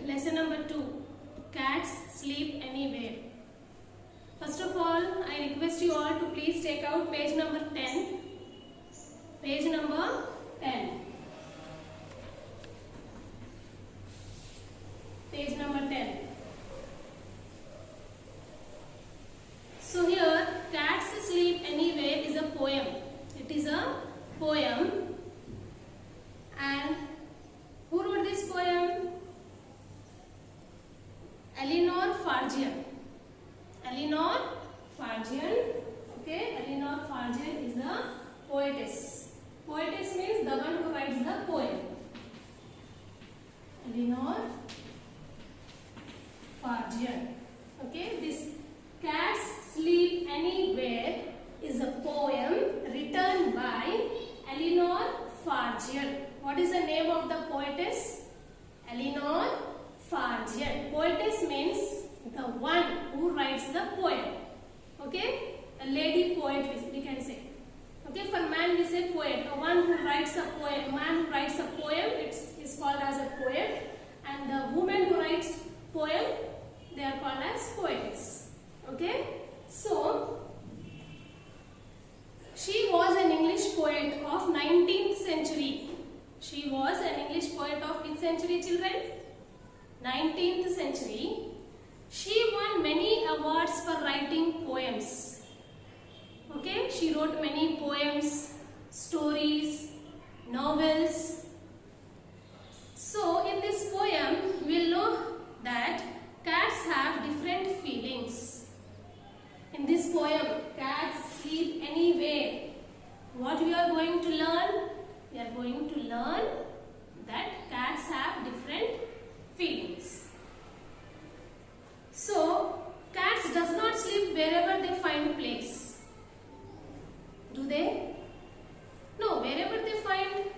lesson number 2. Cats sleep anywhere. First of all, I request you all to please take out page number 10. Page number 10. Page number 10. So here, Cats Sleep Anywhere is a poem. It is a poem. And who wrote this poem? Eleanor Farjeon. Eleanor Farjeon. Okay, Eleanor Farjeon is the poetess. Poetess means the one who writes the poem. Eleanor Farjeon. Okay, this Cats Sleep Anywhere is a poem written by Eleanor Farjeon. What is the name of the poetess? Eleanor Farjeon. Poetess means the one who writes the poem. Okay, a lady poet we can say. Okay, for man we say poet. The one who writes a poem, man who writes a poem, it is called as a poet. And the woman who writes poem, they are called as poetess. Okay, so she was an English poet of 19th century. She was an English poet of which century, children? 19th century. She won many awards for writing poems. Okay, she wrote many poems, stories, novels. So in this poem, we will know that cats have different feelings. In this poem, Cats Sleep Anywhere. What we are going to learn? We are going to learn that cats have different feelings. So, cats does not sleep wherever they find place. Do they? No, wherever they find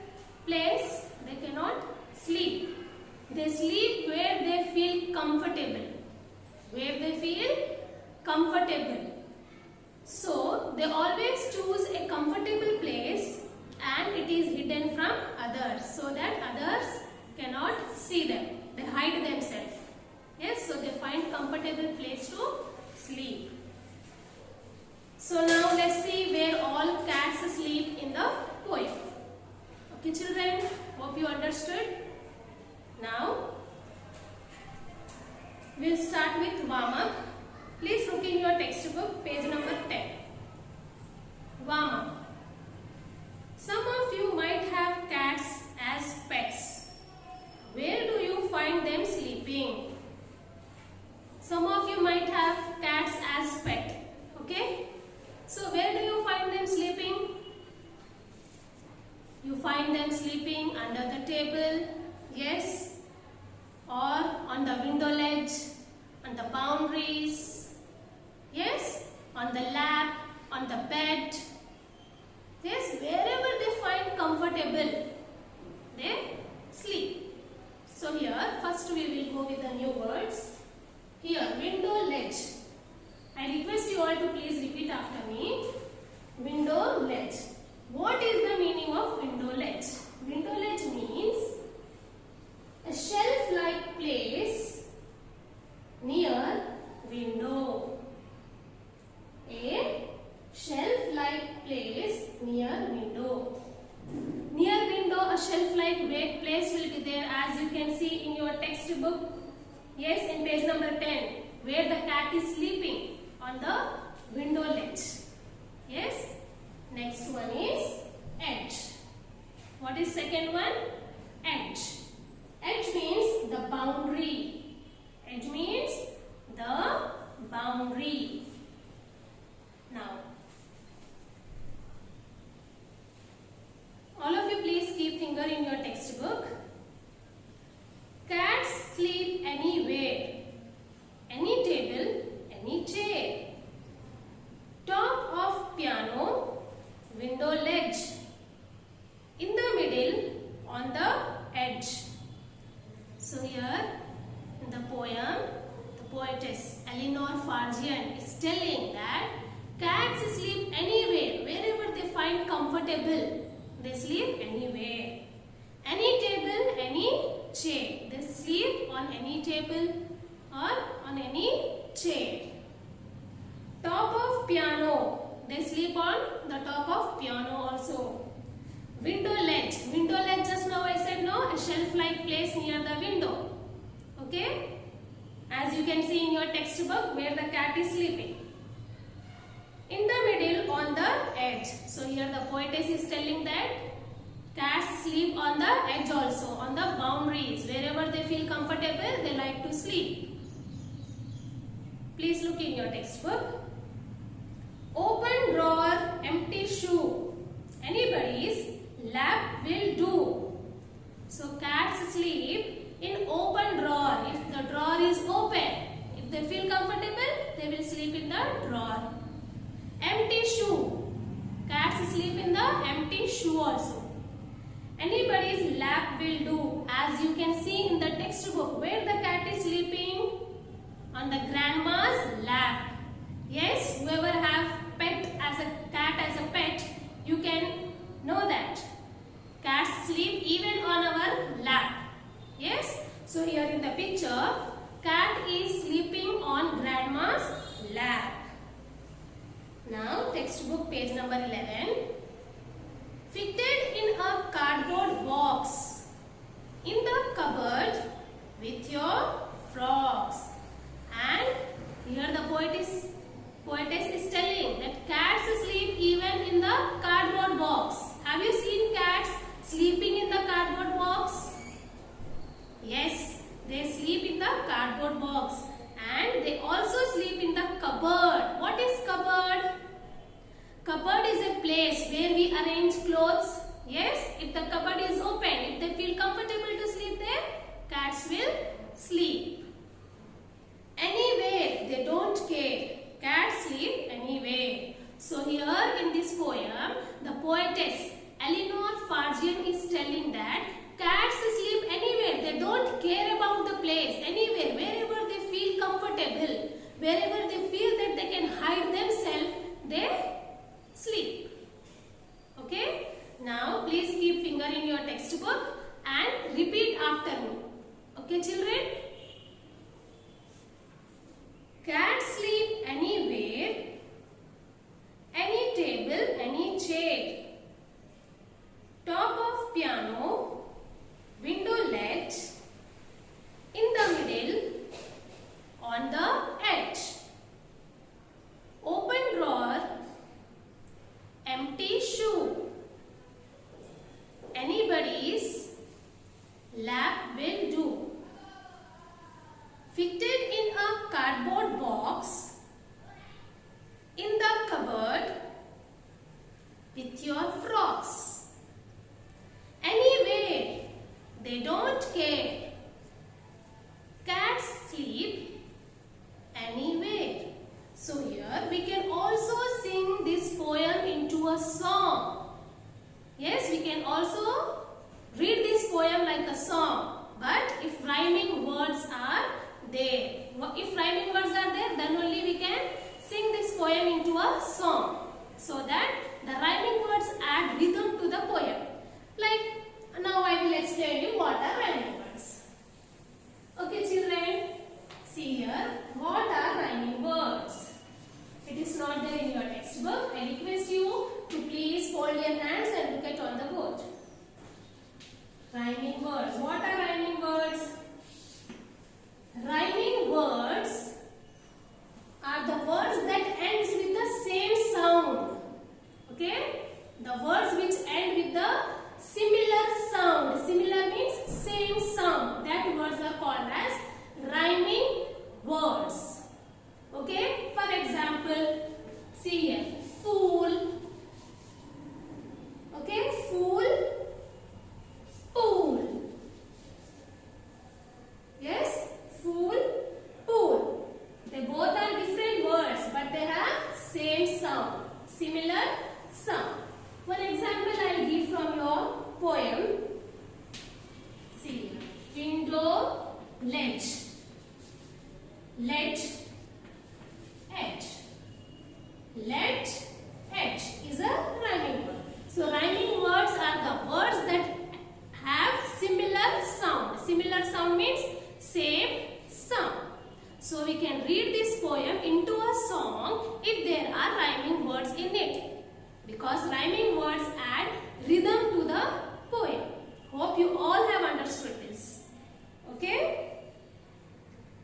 place, they cannot sleep. They sleep where they feel comfortable. Where they feel comfortable. So, they always choose a comfortable place and it is hidden from others so that others cannot see them. They hide themselves. Yes, so they find comfortable place to sleep. So now let's see where all cats sleep in the poem. Okay children, hope you understood. Now, we'll start with warm up. Please look in your textbook, page number 10. Warm up. Some of you might have cats as pets. Where do you find them sleeping? Some of you might have cats as pet. Okay? So where do you find them sleeping? You find them sleeping under the table, yes, or on the window ledge, on the boundaries, yes, on the lap, on the bed, yes, wherever they find comfortable, they sleep. So here, first we will go with the new words. Here, window ledge. I request you all to please repeat after me. Window ledge. What is the meaning of window ledge? Window ledge means a shelf-like place near window. A shelf-like place near window. Near window, a shelf-like place will be there, as you can see in your textbook. Yes, in page number 10, where the cat is sleeping on the window ledge. Yes. Next one is edge. What is second one? Edge. Edge means the boundary. Edge means the boundary. Now, all of you please keep finger in your textbook. Cats sleep anywhere. Any table, any chair. Top of piano, window ledge. In the middle, on the edge. So here, in the poem, the poetess Eleanor Farjeon is telling that cats sleep anywhere, wherever they find comfortable. They sleep anywhere. Any table, any chair. They sleep on any table or on any chair. Top of piano. They sleep on the top of piano also. Window ledge. Window ledge, just now I said no, a shelf-like place near the window. Okay? As you can see in your textbook where the cat is sleeping. In the middle, on the edge. So here the poetess is telling that cats sleep on the edge also, on the boundaries. Wherever they feel comfortable, they like to sleep. Please look in your textbook. Open drawer, empty shoe. Anybody's lap will do. So cats sleep in open drawer. If the drawer is open, if they feel comfortable, they will sleep in the drawer. Empty shoe. Cats sleep in the empty shoe also. Anybody's lap will do. As you can see in the textbook, where the cat is sleeping? On the grandma's lap. Yes, whoever have cat as a pet, you can know that. Cats sleep even on our lap. Yes, so here in the picture, cat is sleeping on grandma's lap. Now textbook page number 11. Fitted in a cardboard box in the cupboard with your frogs. And here the poetess is telling that cats sleep even in the cardboard box. Have you seen cats sleeping in the cardboard box? Yes, they sleep in the cardboard box. And they also sleep in the cupboard. What is cupboard? Cupboard is a place where we arrange clothes. Yes, if the cupboard is open, if they feel comfortable to sleep there, cats will sleep. Anywhere, they don't care. Cats sleep anywhere. So here in this poem, the poetess Eleanor Farjeon is telling that cats sleep anywhere. They don't care about the place. Anywhere, wherever they feel comfortable, wherever they feel that they can hide themselves, they sleep. Okay? Now please keep finger in your textbook and repeat after me. Okay, children? Cats sleep anywhere, any table, any chair. Top of piano, window ledge, in the middle, on the edge. Open drawer, empty shoe. Anybody's lap will do. Fitted in a cardboard box in the cupboard with your frogs. Anywhere, they don't care. Cats sleep anywhere. So here we can also sing this poem into a song. Yes, we can also read this poem like a song. But if rhyming words are there, if rhyming words are there, then only we can sing this poem into a song. So that the rhyming words add rhythm to the poem. Like now I will explain you what are rhyming words. Okay children, see here what are rhyming words. It is not there in your textbook. I request you to please fold your hands and look at on the board. Rhyming words. What are rhyming words? Rhyming words are the words that ends with the same sound. Okay? The words which end with the similar sound. Similar means same sound. That words are called as rhyming words. Okay? For example, see here. Fool. Okay? Fool. Pool. Yes? Fool. Pool. They both are different words, but they have same sound. Similar sound. One example I will give from your poem. See, window, ledge. Ledge, edge. Ledge, edge is a rhyming word. So rhyming words are the words that have similar sound. Similar sound means same we can read this poem into a song if there are rhyming words in it. Because rhyming words add rhythm to the poem. Hope you all have understood this. Okay?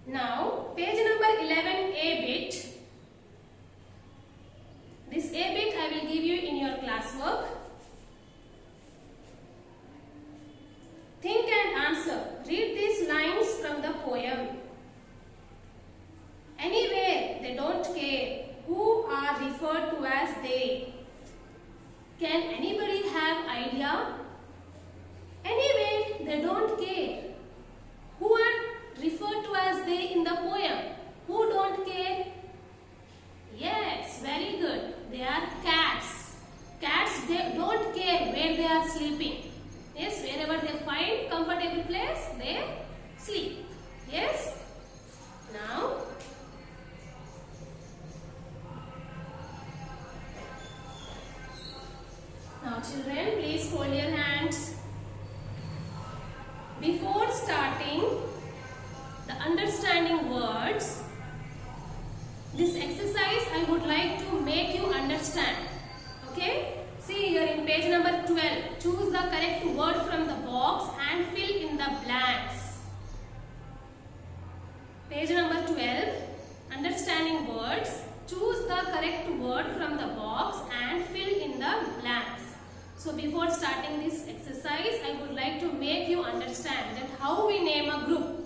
Now, page number 11, A bit. This A bit I will give you in your classwork. Think and answer. Read these lines from the poem. Anywhere they don't care who are referred to as they. Can anybody have idea? Anywhere they don't care. Who are referred to as they in the poem? Who don't care? Yes, very good. They are cats. Cats, they don't care where they are sleeping. Yes, wherever they find comfortable place, they sleep. Yes? Now, children, please hold your hands. Before starting the understanding words, this exercise I would like to make you understand. Okay? See here in page number 12. Choose the correct word from the box and fill in the blanks. Page number 12. Understanding words. Choose the correct word from the box and fill in the blanks. So before starting this exercise, I would like to make you understand that how we name a group.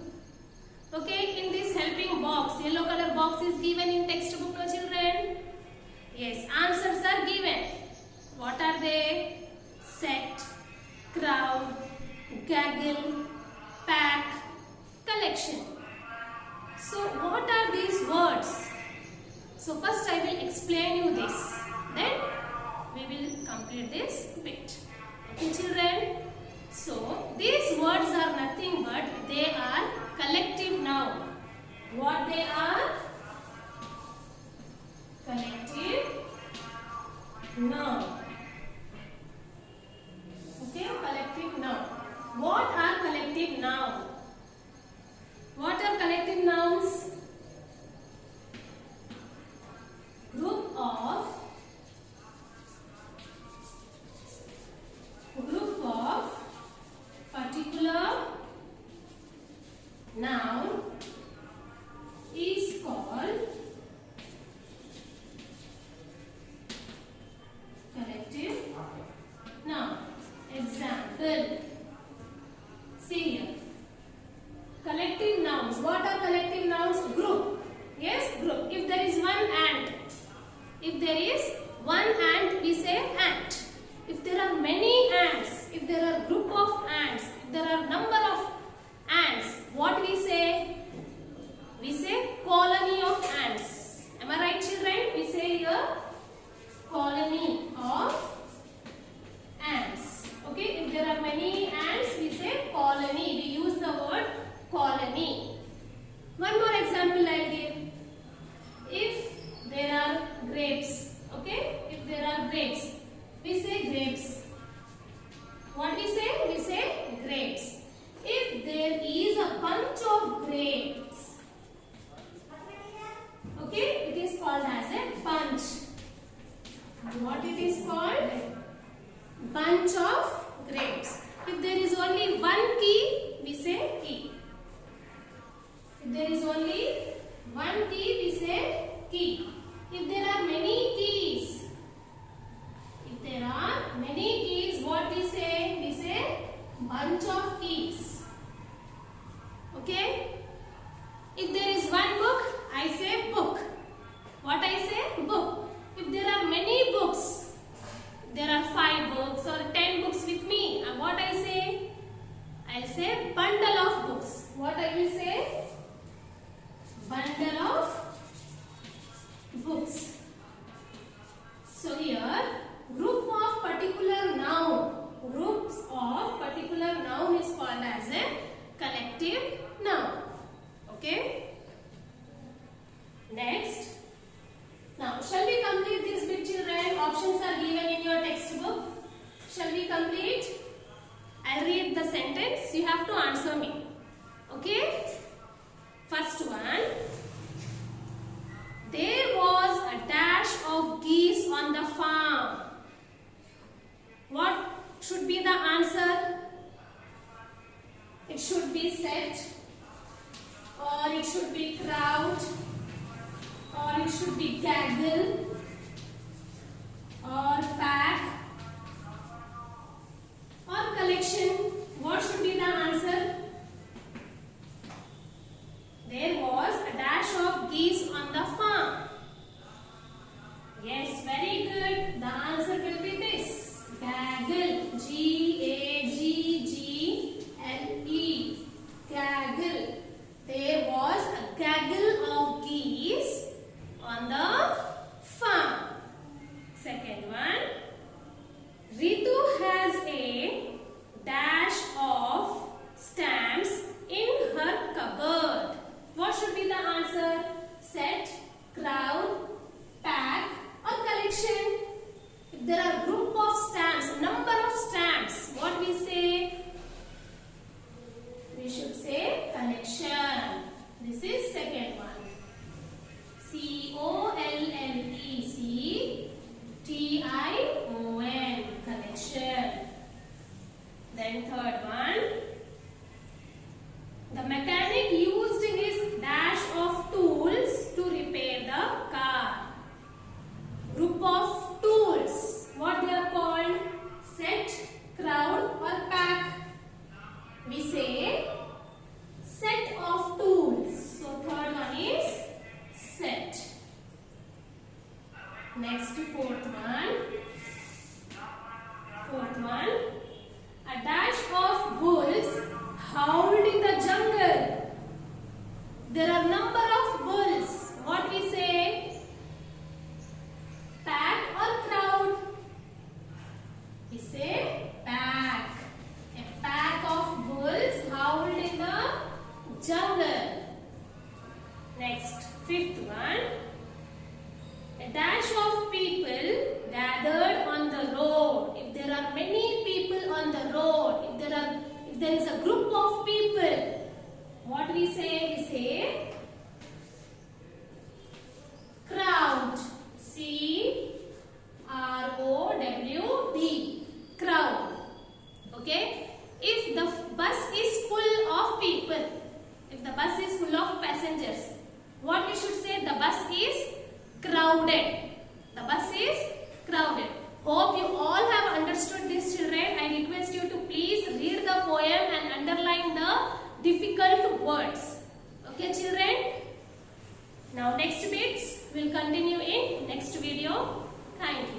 Okay, in this helping box, yellow color box is given in textbook, no children? Yes, answers are given. What are they? Set, crowd, gaggle, pack, collection. So what are these words? So first I will explain you this. Then we will complete this bit. Okay children? So these words are nothing but they are collective noun. What they are? Collective noun. Okay, collective noun. What are collective noun? What are collective nouns? Group of particular noun is called collective noun. Example. See here. Collective nouns. What are collective nouns? Group. Yes, group. If there is one ant. If there is one ant, we say ant. If there are many ants, if there are group of ants, if there are number of ants, what we say? We say colony of ants. Am I right children? We say here colony of ants. Okay, if there are many ants, we say colony. We use the word colony. One more example I will give. If there are grapes, okay, if there are grapes, we say grapes. What we say? We say grapes. If there is a bunch of grapes, okay, it is called as a bunch. What it is called? Bunch of grapes. If there is only one key, we say key. If there is only one key, we say key. If there are many keys, what we say? We say bunch of keys. Okay? If there is one book, I say book. What I say? Book. If there are many books, there are 5 books or 10 books with me, what I say? I'll say bundle of books. What I will say? Bundle of books. or it should be crowd, or it should be gaggle, or pack, or collection. What should be the answer? There was a dash of geese on the farm. Yes, very good. The answer will be this. Gaggle. G-A-G-G-L-E. Gaggle. There was a gaggle of geese on the farm. Second one. Ritu has a dash of stamps in her cupboard. What should be the answer? Set, crowd, pack, or collection? If there are group of stamps, number of stamps, what we say? We should say collection. This is second one. C-O-L-L-E-C-T-I-O-N. Collection. Then third one. The mechanic used his dash of tools to repair the car. Group of tools. What they are called? Set, crowd, or pack? We say set of tools. So third one is set. Next, fourth one. Fourth one. A dash of wolves howled in the jungle. There are number of wolves. What we say? Pack or crowd? We say pack. A pack of wolves howled in the jungle. Next, fifth one. A dash of people gathered on the road. If there are many people on the road, if there is a group of people, what we say? We say crowd. C-R-O-W-D. Crowd. Okay? If the bus is full of people, if the bus is full of passengers, what we should say? The bus is crowded. The bus is crowded. Hope you all have understood this, children. I request you to please read the poem and underline the difficult words. Okay, children? Now next bits will continue in next video. Thank you.